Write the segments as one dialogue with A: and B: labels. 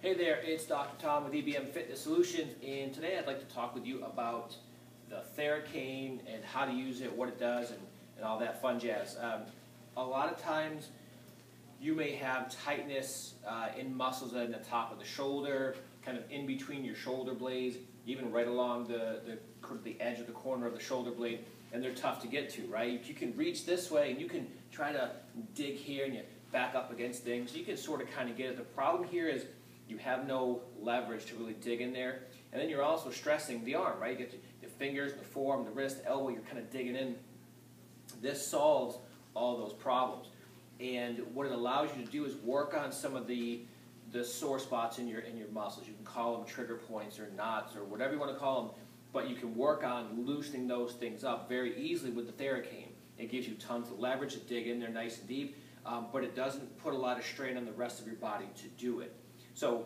A: Hey there, it's Dr. Tom with EBM Fitness Solutions, and today I'd like to talk with you about the Theracane and how to use it, what it does, and all that fun jazz. A lot of times you may have tightness in muscles in the top of the shoulder, kind of in between your shoulder blades, even right along the edge of the corner of the shoulder blade, and they're tough to get to, right? You can reach this way and you can try to dig here and you back up against things. You can sort of kind of get it. The problem here is you have no leverage to really dig in there. And then you're also stressing the arm, right? You get the fingers, the forearm, the wrist, the elbow, you're kind of digging in. This solves all those problems. And what it allows you to do is work on some of the sore spots in your muscles. You can call them trigger points or knots or whatever you want to call them, but you can work on loosening those things up very easily with the Theracane. It gives you tons of leverage to dig in there nice and deep, but it doesn't put a lot of strain on the rest of your body to do it. So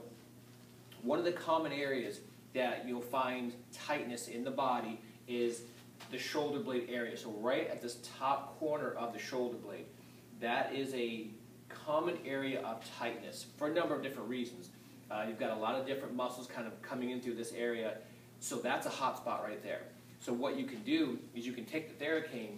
A: one of the common areas that you'll find tightness in the body is the shoulder blade area. So right at this top corner of the shoulder blade, that is a common area of tightness for a number of different reasons. You've got a lot of different muscles kind of coming in through this area, so that's a hot spot right there. So what you can do is you can take the Theracane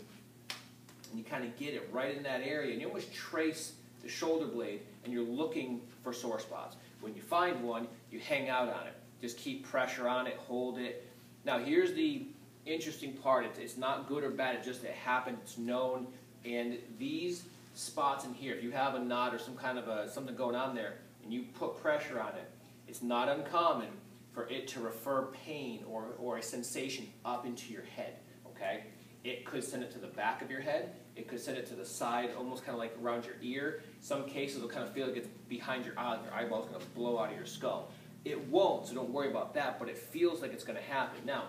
A: and you kind of get it right in that area, and you almost trace the shoulder blade, and you're looking for sore spots. When you find one, you hang out on it. Just keep pressure on it, hold it. Now here's the interesting part. It's not good or bad, it just it happened, it's known. And these spots in here, if you have a knot or some kind of something going on there, and you put pressure on it, it's not uncommon for it to refer pain or a sensation up into your head, okay? It could send it to the back of your head. It could send it to the side, almost kind of like around your ear. Some cases it'll kind of feel like it's behind your eye, your eyeball's going to blow out of your skull. It won't, so don't worry about that, but it feels like it's going to happen. Now,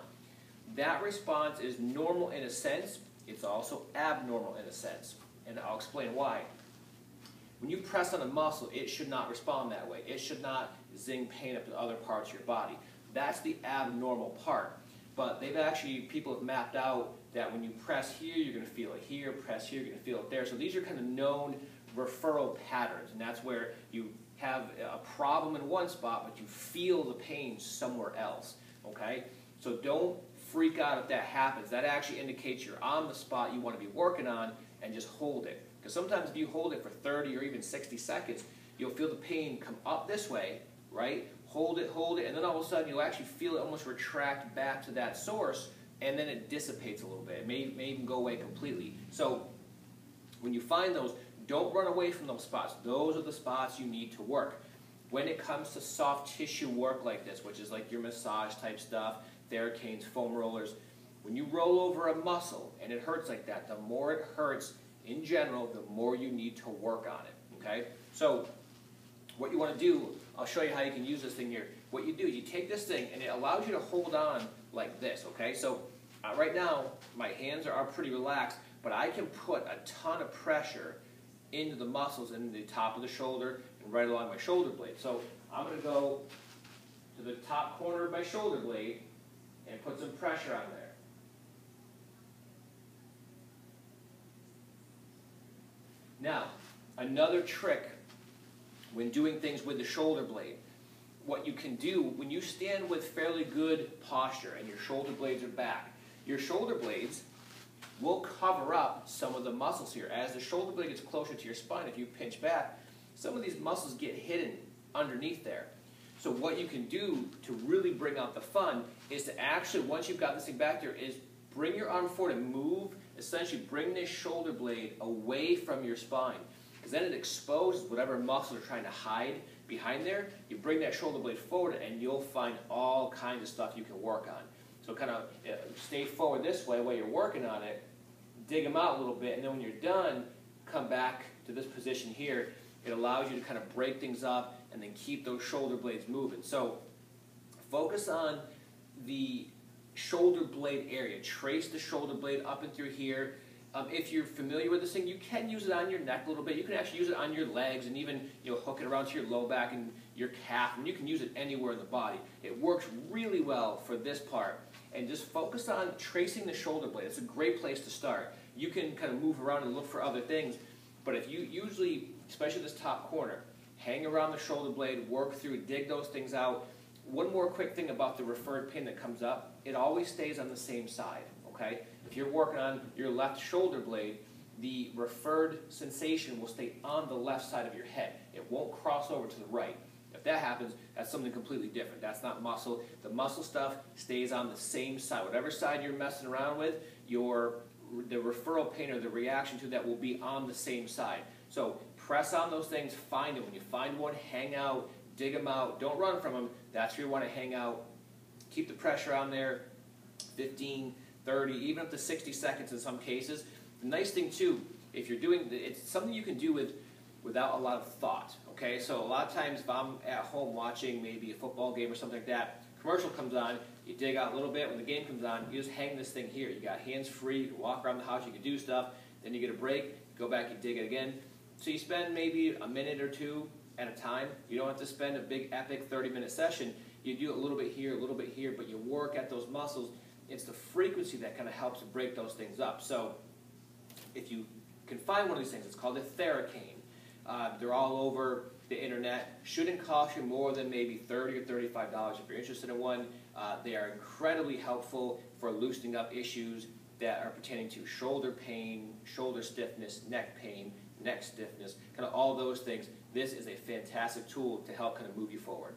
A: that response is normal in a sense. It's also abnormal in a sense, and I'll explain why. When you press on a muscle, it should not respond that way. It should not zing pain up to other parts of your body. That's the abnormal part. But people have mapped out that when you press here, you're going to feel it here, press here, you're going to feel it there. So these are kind of known referral patterns, and that's where you have a problem in one spot, but you feel the pain somewhere else, okay? So don't freak out if that happens. That actually indicates you're on the spot you want to be working on, and just hold it. Because sometimes if you hold it for 30 or even 60 seconds, you'll feel the pain come up this way, right? Hold it, and then all of a sudden you'll actually feel it almost retract back to that source, and then it dissipates a little bit. It may even go away completely. So when you find those, don't run away from those spots. Those are the spots you need to work. When it comes to soft tissue work like this, which is like your massage type stuff, Theracanes, foam rollers, when you roll over a muscle and it hurts like that, the more it hurts in general, the more you need to work on it, okay? So what you want to do, I'll show you how you can use this thing here. What you do, you take this thing and it allows you to hold on like this, okay? So right now, my hands are pretty relaxed, but I can put a ton of pressure into the muscles in the top of the shoulder and right along my shoulder blade. So I'm going to go to the top corner of my shoulder blade and put some pressure on there. Now, another trick when doing things with the shoulder blade, what you can do when you stand with fairly good posture and your shoulder blades are back, your shoulder blades will cover up some of the muscles here. As the shoulder blade gets closer to your spine, if you pinch back, some of these muscles get hidden underneath there. So what you can do to really bring out the fun is to actually, once you've got this thing back there, is bring your arm forward and move, essentially bring this shoulder blade away from your spine. Because then it exposes whatever muscles are trying to hide behind there. You bring that shoulder blade forward and you'll find all kinds of stuff you can work on. So kind of stay forward this way while you're working on it, dig them out a little bit, and then when you're done, come back to this position here. It allows you to kind of break things up and then keep those shoulder blades moving. So focus on the shoulder blade area. Trace the shoulder blade up and through here. If you're familiar with this thing, you can use it on your neck a little bit. You can actually use it on your legs and even hook it around to your low back and your calf, and you can use it anywhere in the body. It works really well for this part. And just focus on tracing the shoulder blade. It's a great place to start. You can kind of move around and look for other things, but if you usually, especially this top corner, hang around the shoulder blade, work through, dig those things out. One more quick thing about the referred pain that comes up, it always stays on the same side, okay? If you're working on your left shoulder blade, the referred sensation will stay on the left side of your head. It won't cross over to the right. If that happens, that's something completely different. That's not muscle. The muscle stuff stays on the same side. Whatever side you're messing around with, the referral pain or the reaction to that will be on the same side. So press on those things, find them. When you find one, hang out, dig them out. Don't run from them. That's where you want to hang out. Keep the pressure on there, 15, 30, even up to 60 seconds in some cases. The nice thing too, if you're doing, it's something you can do without a lot of thought, okay? So a lot of times if I'm at home watching maybe a football game or something like that, commercial comes on, you dig out a little bit, when the game comes on, you just hang this thing here. You got hands free, you can walk around the house, you can do stuff, then you get a break, go back, you dig it again. So you spend maybe a minute or two at a time. You don't have to spend a big epic 30-minute session. You do a little bit here, but you work at those muscles. It's the frequency that kind of helps to break those things up. So if you can find one of these things, it's called a Theracane. They're all over the internet. Shouldn't cost you more than maybe $30 or $35 if you're interested in one. They are incredibly helpful for loosening up issues that are pertaining to shoulder pain, shoulder stiffness, neck pain, neck stiffness, kind of all those things. This is a fantastic tool to help kind of move you forward.